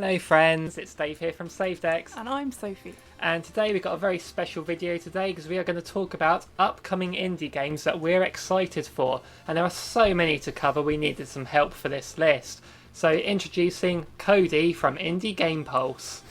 Hello friends, it's Dave here from SaveDecks. And I'm Sophie. And today we've got a very special video today because we are going to talk about upcoming indie games that we're excited for. And there are so many to cover, we needed some help for this list. So introducing Cody from Indie Game Pulse.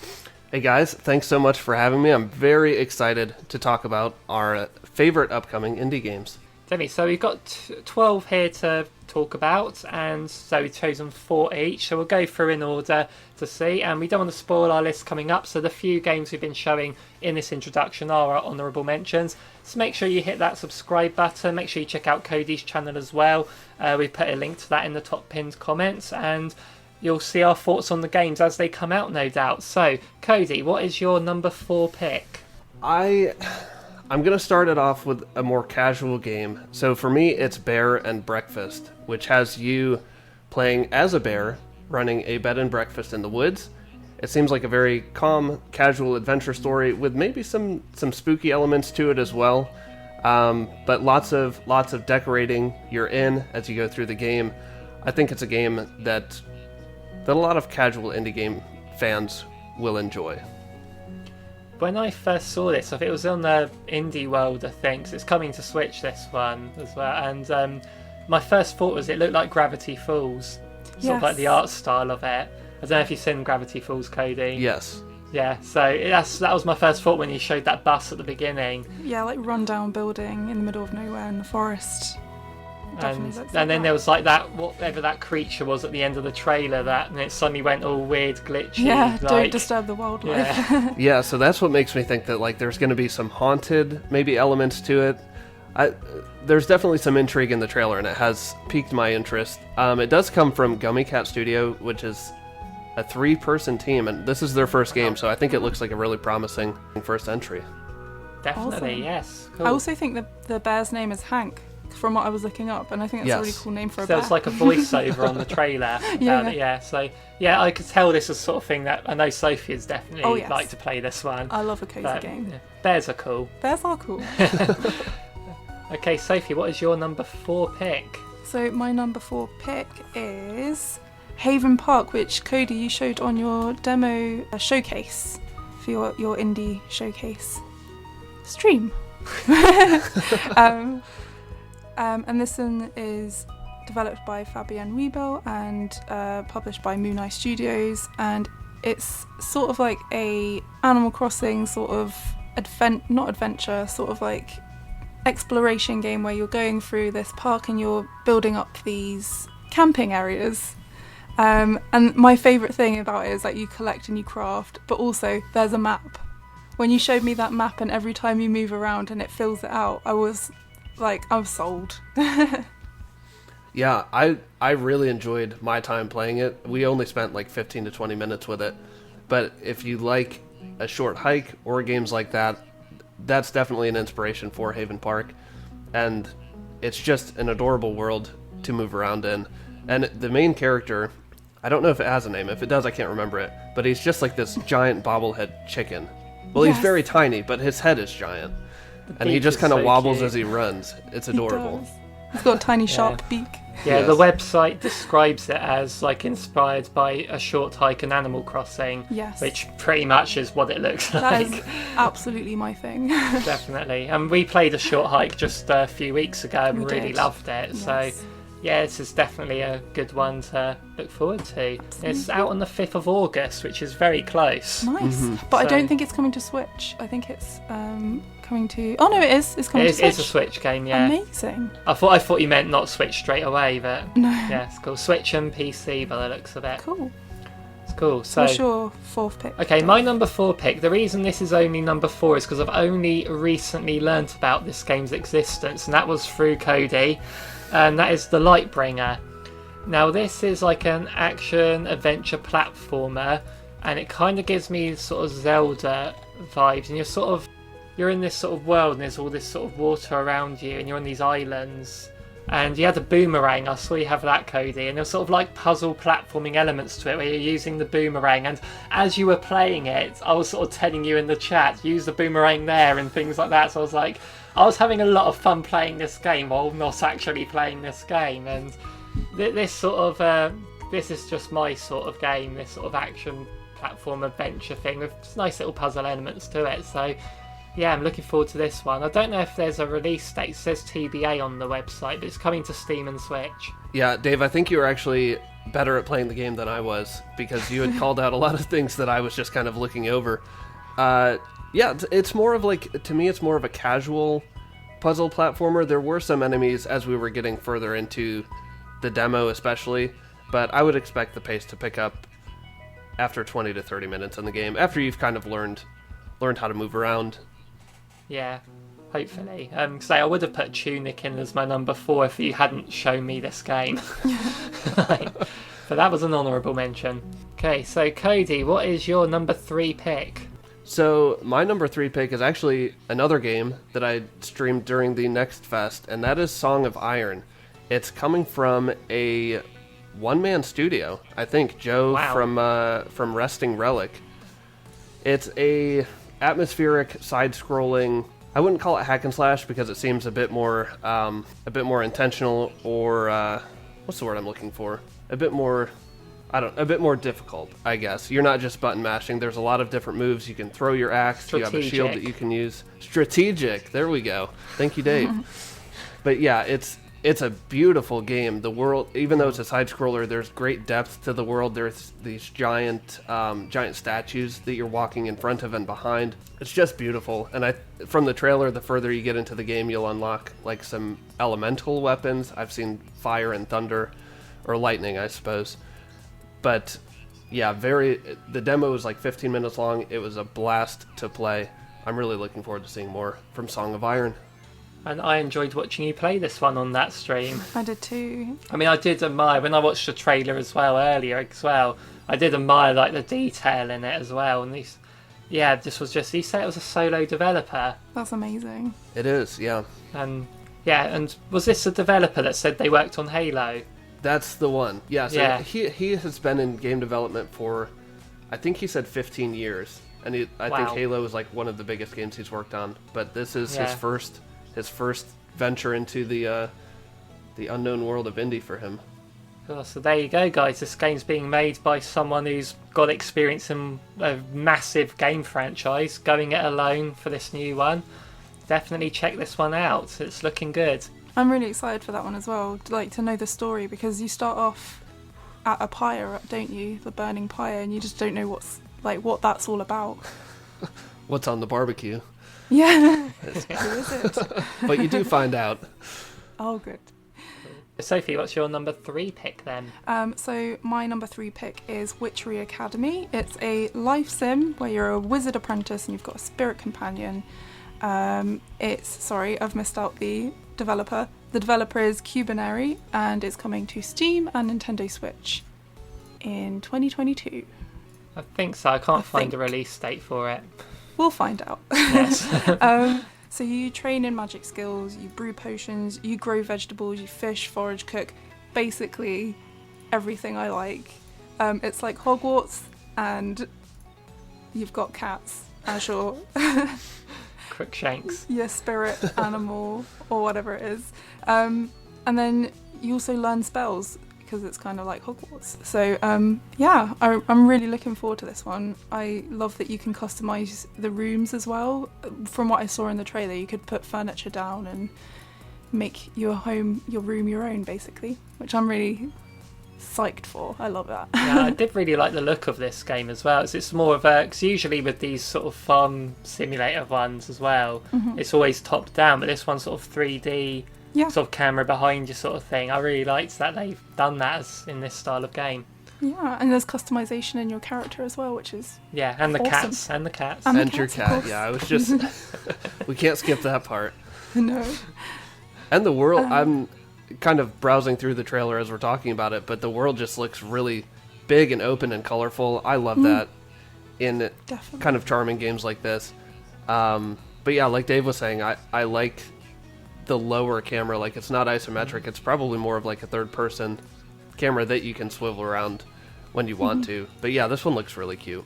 Hey guys, thanks so much for having me. I'm very excited to talk about our favorite upcoming indie games. Definitely. So we've got 12 here to talk about, and so we've chosen 4 each. So we'll go through in order to see, and we don't want to spoil our list coming up. So the few games we've been showing in this introduction are our honourable mentions. So make sure you hit that subscribe button. Make sure you check out Cody's channel as well. We put a link to that in the top pinned comments, and you'll see our thoughts on the games as they come out, no doubt. So Cody, what is your number 4 pick? I'm going to start it off with a more casual game. So for me, it's Bear and Breakfast, which has you playing as a bear, running a bed and breakfast in the woods. It seems like a very calm, casual adventure story with maybe some spooky elements to it as well. But lots of decorating you're in as you go through the game. I think it's a game that a lot of casual indie game fans will enjoy. When I first saw this, it was on the Indie World, I think, so it's coming to Switch, this one, as well, and my first thought was it looked like Gravity Falls, sort of like the art style of it. I don't know if you've seen Gravity Falls, Cody. Yes. Yeah, so that was my first thought when you showed that bus at the beginning. Yeah, like rundown building in the middle of nowhere in the forest. And then there was like that, whatever that creature was at the end of the trailer, and it suddenly went all weird, glitchy. Yeah, don't disturb the wildlife. Yeah. Yeah, so that's what makes me think that like there's going to be some haunted maybe elements to it. There's definitely some intrigue in the trailer, and it has piqued my interest. It does come from Gummy Cat Studio, which is a 3-person team, and this is their first game, so I think it looks like a really promising first entry. Definitely, awesome. Yes. Cool. I also think the bear's name is Hank, from what I was looking up, and I think that's a really cool name for a bear. There was like a voiceover on the trailer about it, yeah. So, yeah, I could tell this is the sort of thing that I know Sophie has definitely like to play this one. I love a cozy game. Yeah, bears are cool. Bears are cool. Okay, Sophie, what is your number 4 pick? So my number 4 pick is Haven Park, which, Cody, you showed on your demo showcase for your indie showcase stream. And this one is developed by Fabienne Wiebel and published by Moon Eye Studios, and it's sort of like a Animal Crossing sort of not adventure, sort of like exploration game where you're going through this park and you're building up these camping areas. And my favourite thing about it is that you collect and you craft, but also there's a map. When you showed me that map and every time you move around and it fills it out, I was sold. Yeah, I really enjoyed my time playing it. We only spent like 15 to 20 minutes with it. But if you like a short hike or games like that, that's definitely an inspiration for Haven Park. And it's just an adorable world to move around in. And the main character, I don't know if it has a name. If it does, I can't remember it. But he's just like this giant bobblehead chicken. Well, He's very tiny, but his head is giant. And he just kind of wobbles cute as he runs. It's adorable. He's got a tiny sharp beak. Yeah, Yes. The website describes it as like inspired by a short hike in Animal Crossing, which pretty much is what it looks like. That is absolutely my thing. Definitely. And we played a short hike just a few weeks ago and really loved it. Yes. So yeah, this is definitely a good one to look forward to. Absolutely. It's out on the 5th of August, which is very close. Nice. But I don't think it's coming to Switch. I think it's coming to... Oh, no, it is. It's coming to Switch. It's a Switch game, yeah. Amazing. I thought you meant not Switch straight away, but no. Yeah, it's cool. Switch and PC by the looks of it. Cool. It's cool. So what's your 4th pick? Okay, my number 4 pick. The reason this is only number 4 is because I've only recently learnt about this game's existence, and that was through Cody, and that is the Lightbringer. Now, this is like an action adventure platformer, and it kind of gives me sort of Zelda vibes, and you're in this sort of world, and there's all this sort of water around you, and you're on these islands, and you had a boomerang. I saw you have that, Cody, and there's sort of like puzzle platforming elements to it where you're using the boomerang, and as you were playing it, I was sort of telling you in the chat, use the boomerang there and things like that. So I was having a lot of fun playing this game while not actually playing this game, and this is just my sort of game, this sort of action platform adventure thing with nice little puzzle elements to it. So yeah, I'm looking forward to this one. I don't know if there's a release date. It says TBA on the website, but it's coming to Steam and Switch. Yeah, Dave, I think you were actually better at playing the game than I was, because you had called out a lot of things that I was just kind of looking over. Yeah, it's more of like, to me, it's more of a casual puzzle platformer. There were some enemies as we were getting further into the demo especially, but I would expect the pace to pick up after 20 to 30 minutes in the game, after you've kind of learned how to move around. Yeah, hopefully. Because I would have put Tunic in as my number 4 if you hadn't shown me this game. But that was an honourable mention. Okay, so Cody, what is your number 3 pick? So my number 3 pick is actually another game that I streamed during the Next Fest, and that is Song of Iron. It's coming from a one-man studio, I think, Joe. Wow. From Resting Relic. It's a atmospheric side-scrolling. I wouldn't call it hack and slash because it seems a bit more intentional, or what's the word I'm looking for? A bit more difficult, I guess. You're not just button mashing. There's a lot of different moves. You can throw your axe. Strategic. You have a shield that you can use. Strategic. There we go. Thank you, Dave. But yeah, it's a beautiful game. The world, even though it's a side scroller, there's great depth to the world. There's these giant statues that you're walking in front of and behind. It's just beautiful. And from the trailer, the further you get into the game, you'll unlock like some elemental weapons. I've seen fire and thunder, or lightning, I suppose. But yeah, the demo was like 15 minutes long. It was a blast to play. I'm really looking forward to seeing more from Song of Iron. And I enjoyed watching you play this one on that stream. I did too. I mean, I did admire, when I watched the trailer earlier as well, I did admire like the detail in it as well. And this was just, you say it was a solo developer. That's amazing. It is, yeah. And was this a developer that said they worked on Halo? That's the one. Yeah, so yeah. He has been in game development for, I think he said 15 years. And I think Halo is like one of the biggest games he's worked on. But this is his first venture into the unknown world of indie for him. Oh, so there you go, guys. This game's being made by someone who's got experience in a massive game franchise, going it alone for this new one. Definitely check this one out. It's looking good. I'm really excited for that one as well, like to know the story, because you start off at a pyre, don't you? The burning pyre, and you just don't know what that's all about. What's on the barbecue? Yeah. Who is it? But you do find out. Oh, good. Sophie, what's your number 3 pick then? So my number 3 pick is Witchery Academy. It's a life sim where you're a wizard apprentice and you've got a spirit companion. I've missed out the developer. The developer is Cubinary, and it's coming to Steam and Nintendo Switch in 2022. I think so. I can't find a release date for it. We'll find out. Yes. So you train in magic skills, you brew potions, you grow vegetables, you fish, forage, cook. Basically, everything I like. It's like Hogwarts, and you've got cats as your Crookshanks. your spirit animal or whatever it is. And then you also learn spells, because it's kind of like Hogwarts. So I'm really looking forward to this one. I love that you can customize the rooms as well. From what I saw in the trailer, you could put furniture down and make your room your own, basically, which I'm really psyched for. I love that. Yeah, I did really like the look of this game as well. It's more of a, because usually with these sort of farm simulator ones as well, it's always top down, but this one's sort of 3D, sort of camera behind you sort of thing. I really liked that they've done that in this style of game. Yeah, and there's customization in your character as well, which is and the awesome. cats and the cats and your cat. Yeah, I was just we can't skip that part. No. And the world, I'm kind of browsing through the trailer as we're talking about it, but the world just looks really big and open and colorful. I love that in kind of charming games like this. But yeah, like Dave was saying, I like the lower camera. Like, it's not isometric. It's probably more of like a third person camera that you can swivel around when you want to. But yeah, this one looks really cute.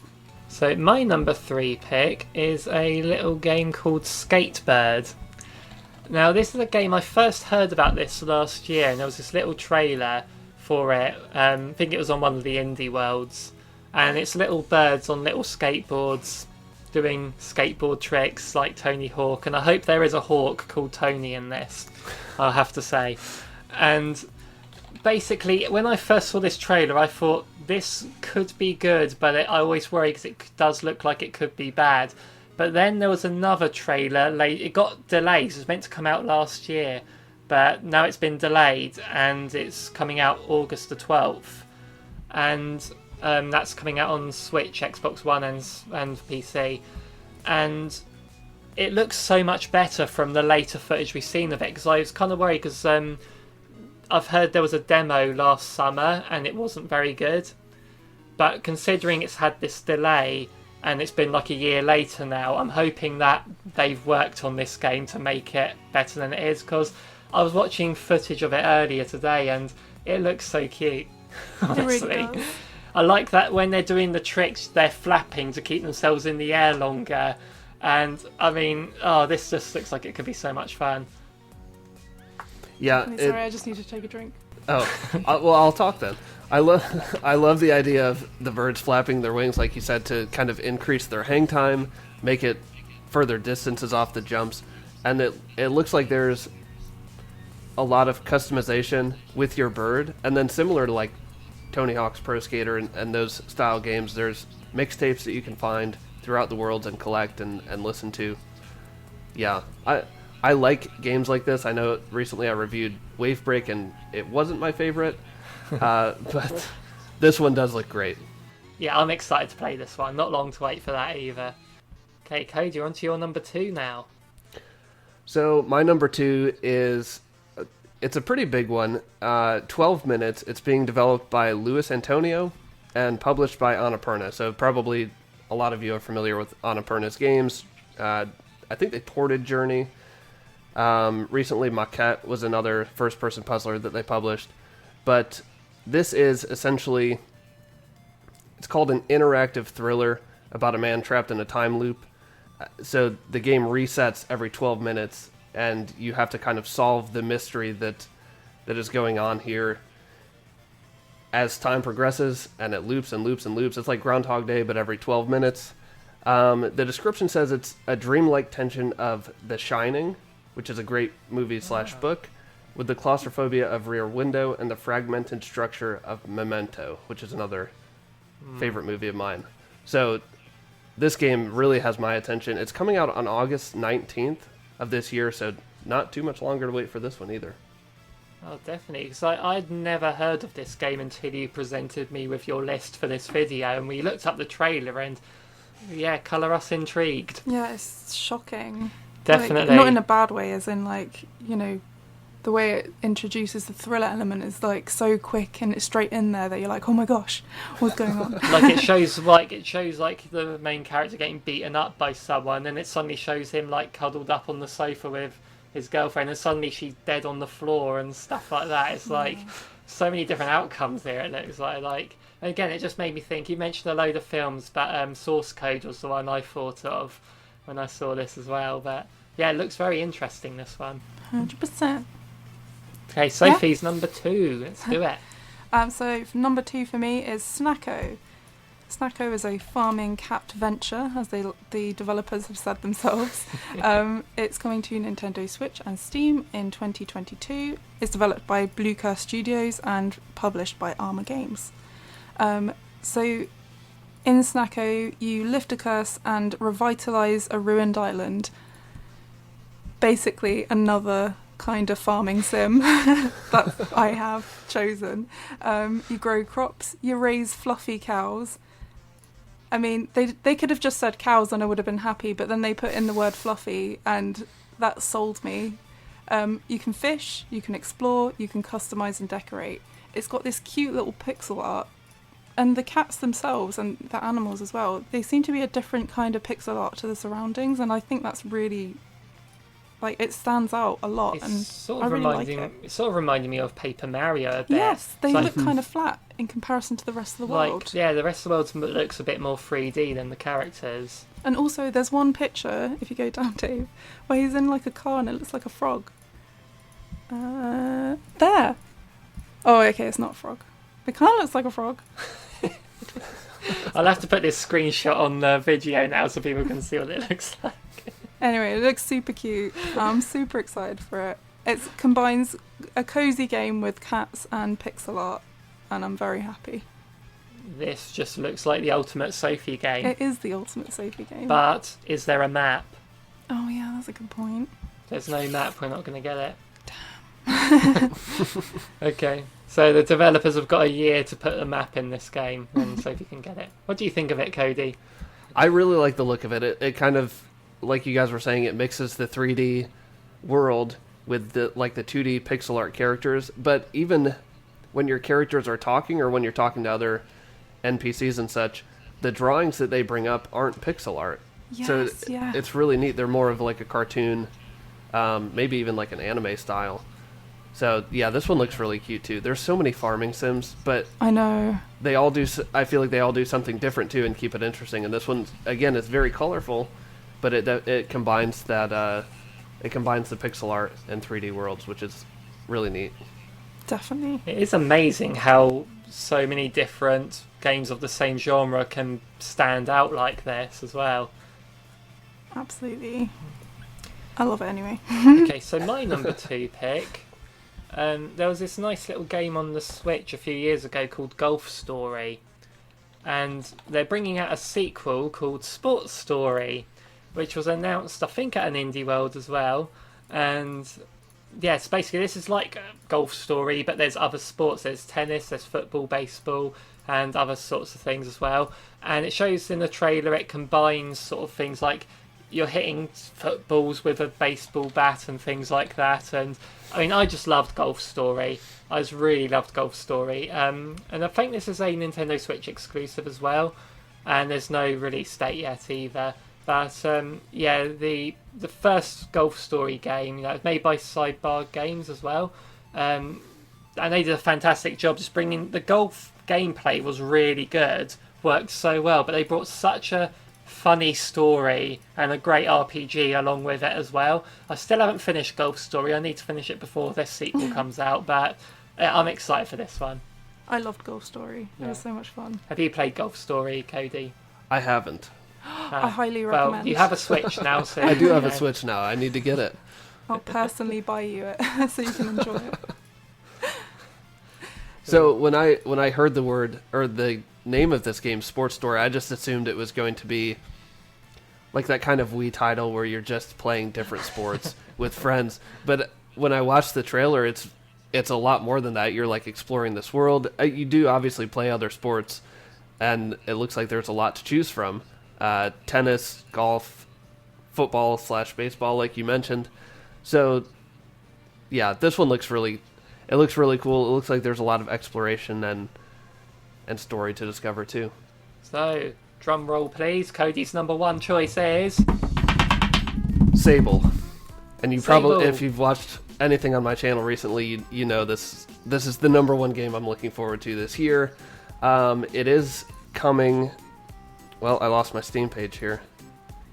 So my number 3 pick is a little game called Skatebird. Now, this is a game I first heard about this last year, and there was this little trailer for it. I think it was on one of the indie worlds. and it's little birds on little skateboards doing skateboard tricks like Tony Hawk, and I hope there is a hawk called Tony in this, I'll have to say. And basically, when I first saw this trailer, I thought this could be good, but I always worry because it does look like it could be bad. But then there was another trailer, it got delayed, it was meant to come out last year, but now it's been delayed, and it's coming out August the 12th. And that's coming out on Switch, Xbox One and PC. And it looks so much better from the later footage we've seen of it, because I was kind of worried, because I've heard there was a demo last summer and it wasn't very good. But considering it's had this delay and it's been like a year later now, I'm hoping that they've worked on this game to make it better than it is, because I was watching footage of it earlier today and it looks so cute. Honestly. It really does. I like that when they're doing the tricks, they're flapping to keep themselves in the air longer. And I mean, this just looks like it could be so much fun. Yeah. Sorry, I just need to take a drink. Oh, well, I'll talk then. I love the idea of the birds flapping their wings, like you said, to kind of increase their hang time, make it further distances off the jumps, and it looks like there's a lot of customization with your bird, and then similar to like Tony Hawk's Pro Skater and those style games, there's mixtapes that you can find throughout the world and collect and listen to. Yeah, I like games like this. I know recently I reviewed Wave Break and it wasn't my favorite, but this one does look great. Yeah, I'm excited to play this one. Not long to wait for that either. Okay, Cody, you're on to your number 2 now. So my number 2 is, it's a pretty big one, 12 minutes. It's being developed by Luis Antonio and published by Annapurna. So probably a lot of you are familiar with Annapurna's games. I think they ported Journey. Recently, Maquette was another first-person puzzler that they published. But this is essentially, it's called an interactive thriller about a man trapped in a time loop. So the game resets every 12 minutes, and you have to kind of solve the mystery that is going on here as time progresses, and it loops and loops and loops. It's like Groundhog Day, but every 12 minutes. The description says it's a dreamlike tension of The Shining, which is a great movie/book, with the claustrophobia of Rear Window and the fragmented structure of Memento, which is another favorite movie of mine. So this game really has my attention. It's coming out on August 19th of this year, so not too much longer to wait for this one either. Oh, definitely, because I'd never heard of this game until you presented me with your list for this video, and we looked up the trailer, and yeah, colour us intrigued. Yeah, it's shocking. Definitely. Like, not in a bad way, as in, like, you know, the way it introduces the thriller element is like so quick and it's straight in there that you're like, oh my gosh, what's going on? Like it shows like the main character getting beaten up by someone, and it suddenly shows him like cuddled up on the sofa with his girlfriend, and suddenly she's dead on the floor and stuff like that. It's like so many different outcomes there. It looks like and again, it just made me think. You mentioned a load of films, but Source Code was the one I thought of when I saw this as well. But yeah, it looks very interesting, this one. 100%. Okay, Sophie's number 2. Let's do it. So number 2 for me is Snacko. Snacko is a farming capped venture, as the developers have said themselves. It's coming to Nintendo Switch and Steam in 2022. It's developed by Blue Curse Studios and published by Arma Games. So in Snacko, you lift a curse and revitalise a ruined island. Basically, another kind of farming sim that I have chosen. You grow crops, you raise fluffy cows. I mean, they could have just said cows and I would have been happy, but then they put in the word fluffy and that sold me. You can fish, you can explore, you can customise and decorate. It's got this cute little pixel art. And the cats themselves and the animals as well, they seem to be a different kind of pixel art to the surroundings, and I think that's really, like, it stands out a lot. It's and sort I of really like it. It's sort of reminding me of Paper Mario a bit. Yes, they It's look kind of flat in comparison to the rest of the world. yeah, the rest of the world looks a bit more 3D than the characters. And also, there's one picture, if you go down, Dave, where he's in like a car and it looks like a frog. There. Oh, okay, it's not a frog. It kind of looks like a frog. I'll have to put this screenshot on the video now so people can see what it looks like. Anyway, it looks super cute. I'm super excited for it. It combines a cozy game with cats and pixel art, and I'm very happy. This just looks like the ultimate Sophie game. It is the ultimate Sophie game. But is there a map? Oh yeah, that's a good point. There's no map, we're not going to get it. Damn. Okay, so the developers have got a year to put a map in this game, and Sophie can get it. What do you think of it, Cody? I really like the look of it. It kind of, like you guys were saying, it mixes the 3D world with the 2D pixel art characters. But even when your characters are talking, or when you're talking to other NPCs and such, the drawings that they bring up aren't pixel art. Yes, So yeah. it's really neat. They're more of like a cartoon, maybe even like an anime style. So yeah, this one looks really cute too. There's so many farming sims, but I know. they all do. I feel like they all do something different too and keep it interesting. And this one, again, is very colorful, but it combines that. It combines the pixel art and 3D worlds, which is really neat. Definitely. It is amazing how so many different games of the same genre can stand out like this as well. Absolutely. I love it anyway. Okay, so my number 2 pick, there was this nice little game on the Switch a few years ago called Golf Story, and they're bringing out a sequel called Sports Story, which was announced, I think, at an Indie World as well. And yes, basically this is like Golf Story, but there's other sports. There's tennis, there's football, baseball, and other sorts of things as well. And it shows in the trailer, it combines sort of things like you're hitting footballs with a baseball bat and things like that. And I mean, I just loved Golf Story. I just really loved Golf Story. And I think this is a Nintendo Switch exclusive as well. And there's no release date yet either. But yeah, the first Golf Story game, it was made by Sidebar Games as well. And they did a fantastic job just bringing the golf gameplay was really good, worked so well, but they brought such a funny story and a great RPG along with it as well. I still haven't finished Golf Story. I need to finish it before this sequel comes out, but I'm excited for this one. I loved Golf Story. It was so much fun. Have you played Golf Story, Cody? I haven't. I highly Well, recommend. you have a Switch now, so I do have a Switch now. I need to get it. I'll personally buy you it so you can enjoy it. So when I heard the word or the name of this game, Sports Story, I just assumed it was going to be like that kind of Wii title where you're just playing different sports with friends. But when I watched the trailer, it's a lot more than that. You're like exploring this world. You do obviously play other sports, and it looks like there's a lot to choose from. Tennis, golf, football / baseball, like you mentioned. So yeah, this one looks really cool. It looks like there's a lot of exploration and story to discover too. So, drum roll please. Cody's number 1 choice is Sable. And you probably, Sable. if you've watched anything on my channel recently, you know this is the number 1 game I'm looking forward to this year. It is coming. Well, I lost my Steam page here.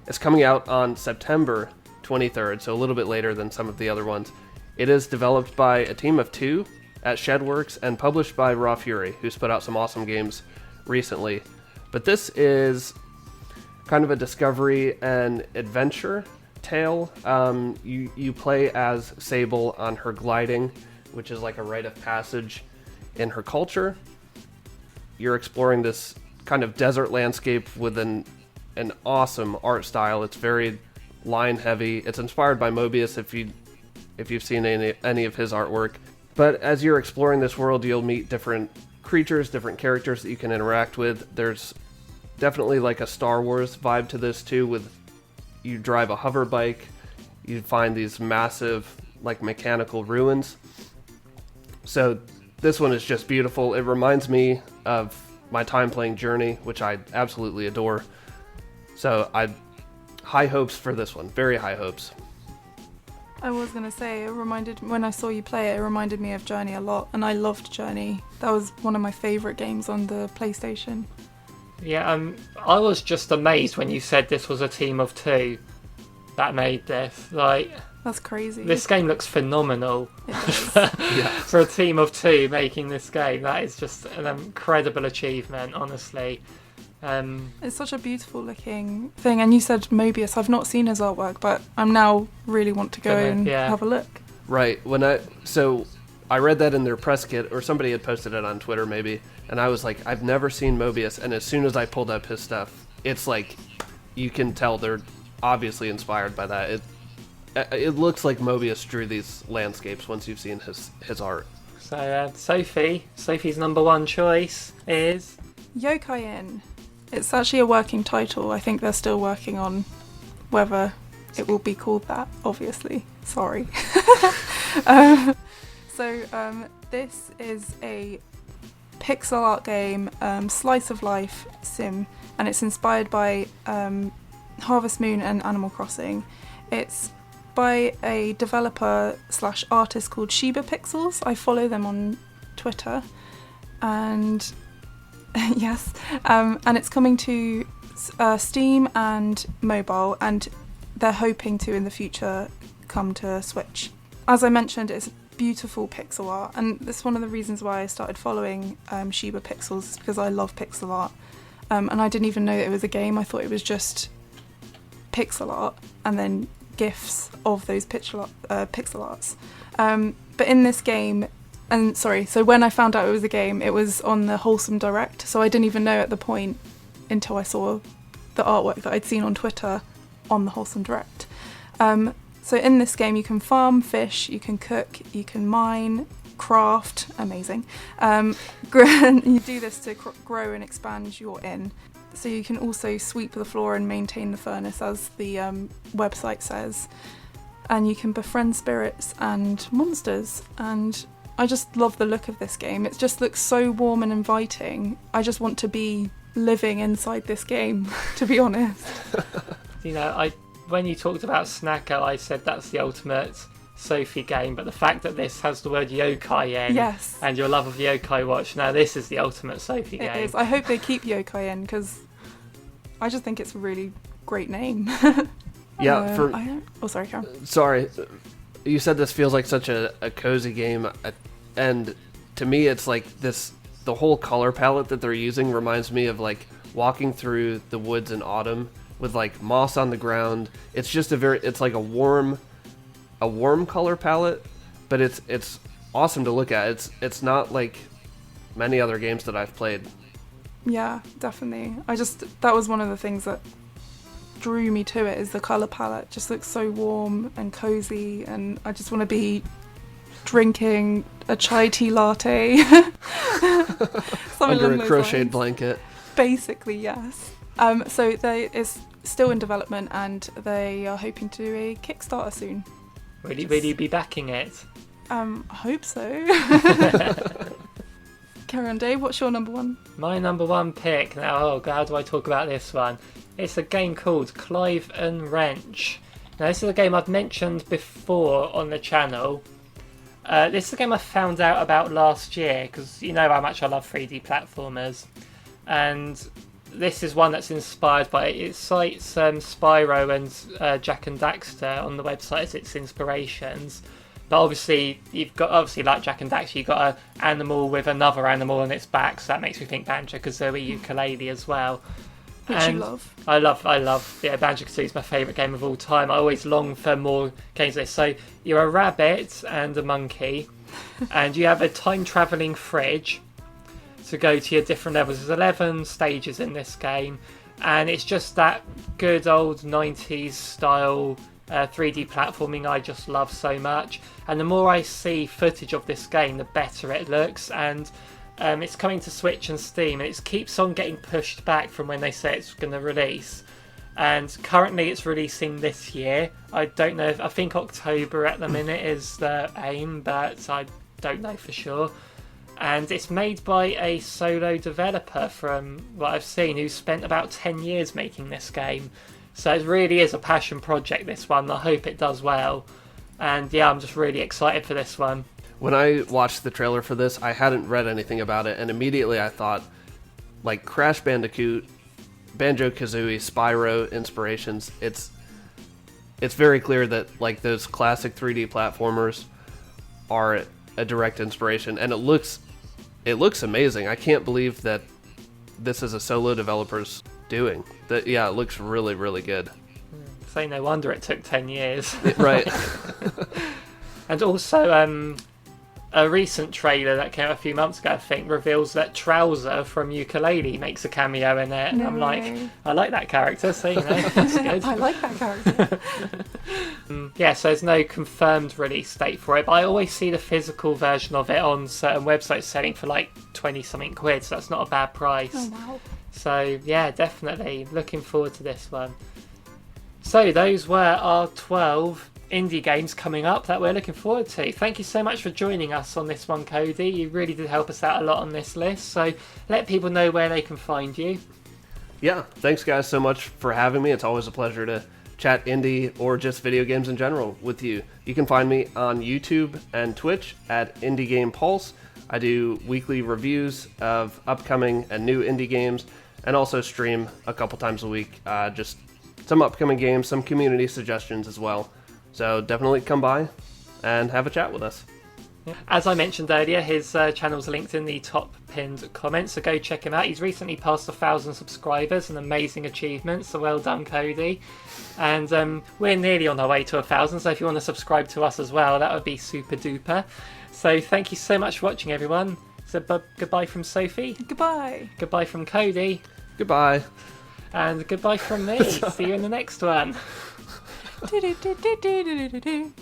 It's coming out on September 23rd, so a little bit later than some of the other ones. It is developed by a team of 2 at Shedworks and published by Raw Fury, who's put out some awesome games recently. But this is kind of a discovery and adventure tale. You play as Sable on her gliding, which is like a rite of passage in her culture. You're exploring this kind of desert landscape with an awesome art style. It's very line heavy. It's inspired by Mobius if you've seen any of his artwork. But as you're exploring this world, you'll meet different creatures, different characters that you can interact with. There's definitely like a Star Wars vibe to this too, with you drive a hover bike, you find these massive like mechanical ruins. So this one is just beautiful. It reminds me of my time playing Journey, which I absolutely adore. So high hopes for this one, very high hopes. I was going to say, when I saw you play it, it reminded me of Journey a lot, and I loved Journey. That was one of my favourite games on the PlayStation. Yeah, I was just amazed when you said this was a team of 2 that made this. Like, That's crazy. this game looks phenomenal. It does. Yeah. For a team of 2 making this game, that is just an incredible achievement, honestly. It's such a beautiful looking thing. And you said Mobius. I've not seen his artwork, but I'm now really want to go and have a look. Right. So I read that in their press kit, or somebody had posted it on Twitter maybe, and I was like, I've never seen Mobius. And as soon as I pulled up his stuff, it's like you can tell they're obviously inspired by that. It looks like Mobius drew these landscapes once you've seen his art. So Sophie's number one choice is Yokai. It's actually a working title. I think they're still working on whether it will be called that, obviously. Sorry. This is a pixel art game, slice of life sim, and it's inspired by Harvest Moon and Animal Crossing. It's by a developer / artist called Shiba Pixels. I follow them on Twitter, and yes, and it's coming to Steam and mobile, and they're hoping to in the future come to Switch. As I mentioned, it's beautiful pixel art, and that's one of the reasons why I started following Shiba Pixels, is because I love pixel art, and I didn't even know that it was a game. I thought it was just pixel art and then GIFs of those pixel arts. But in this game, so when I found out it was a game, it was on the Wholesome Direct, so I didn't even know at the point until I saw the artwork that I'd seen on Twitter on the Wholesome Direct. So in this game you can farm, fish, you can cook, you can mine, craft, amazing. You do this to grow and expand your inn. So you can also sweep the floor and maintain the furnace, as the website says. And you can befriend spirits and monsters. And I just love the look of this game. It just looks so warm and inviting. I just want to be living inside this game, to be honest. When you talked about Snacko, I said that's the ultimate Sophie game, but the fact that this has the word yokai in, yes, and your love of Yokai Watch, now this is the ultimate Sophie game. It is. I hope they keep Yokai in, because I just think it's a really great name. Yeah, sorry, Karen. Sorry, you said this feels like such a cozy game, and to me it's like this, the whole color palette that they're using reminds me of like walking through the woods in autumn with like moss on the ground. It's just it's like a warm color palette, but it's awesome to look at. It's not like many other games that I've played. Yeah, definitely. That was one of the things that drew me to it, is the color palette. Just looks so warm and cozy, and I just want to be drinking a chai tea latte under a crocheted blanket. Basically, yes. So it's still in development, and they are hoping to do a Kickstarter soon. Will you be backing it? I hope so. Carry on, Dave. What's your number one? My number one pick. Now, how do I talk about this one? It's a game called Clive and Wrench. Now, this is a game I've mentioned before on the channel. This is a game I found out about last year, because you know how much I love 3D platformers. And this is one that's inspired by it. It cites Spyro and Jak and Daxter on the website as its inspirations. But obviously, like Jak and Daxter, you've got an animal with another animal on its back, so that makes me think Banjo-Kazooie Ukulele as well. Which you love. I love. Yeah, Banjo-Kazooie is my favourite game of all time. I always long for more games like this. So you're a rabbit and a monkey, and you have a time-travelling fridge to go to your different levels. There's 11 stages in this game, and it's just that good old 90s style 3D platforming I just love so much. And the more I see footage of this game, the better it looks. And it's coming to Switch and Steam, and it keeps on getting pushed back from when they say it's going to release. And currently it's releasing this year. I don't know, I think October at the minute is the aim, but I don't know for sure. And it's made by a solo developer, from what I've seen, who spent about 10 years making this game. So it really is a passion project, this one. I hope it does well. And yeah, I'm just really excited for this one. When I watched the trailer for this, I hadn't read anything about it, and immediately I thought, like, Crash Bandicoot, Banjo-Kazooie, Spyro inspirations. It's very clear that, like, those classic 3D platformers are a direct inspiration, and it looks amazing. I can't believe that this is a solo developer's doing. That it looks really, really good. So no wonder it took 10 years. Right. And also, a recent trailer that came out a few months ago, I think, reveals that Trouser from Ukulele makes a cameo in it. And I'm like, I like that character, so that's good. I like that character. Yeah, so there's no confirmed release date for it, but I always see the physical version of it on certain websites selling for like 20-something quid, so that's not a bad price. Oh, wow. So yeah, definitely looking forward to this one. So those were our 12 indie games coming up that we're looking forward to. Thank you so much for joining us on this one, Cody. You really did help us out a lot on this list, so let people know where they can find you. Yeah, thanks guys so much for having me. It's always a pleasure to chat indie or just video games in general with you. You can find me on YouTube and Twitch at Indie Game Pulse. I do weekly reviews of upcoming and new indie games, and also stream a couple times a week, just some upcoming games, some community suggestions as well. So definitely come by and have a chat with us. As I mentioned earlier, his channel's linked in the top pinned comments, so go check him out. He's recently passed 1,000 subscribers, an amazing achievement, so well done, Cody. And we're nearly on our way to 1,000, so if you want to subscribe to us as well, that would be super duper. So thank you so much for watching, everyone. So goodbye from Sophie. Goodbye. Goodbye from Cody. Goodbye. And goodbye from me. See you in the next one. Do do do do do do do do.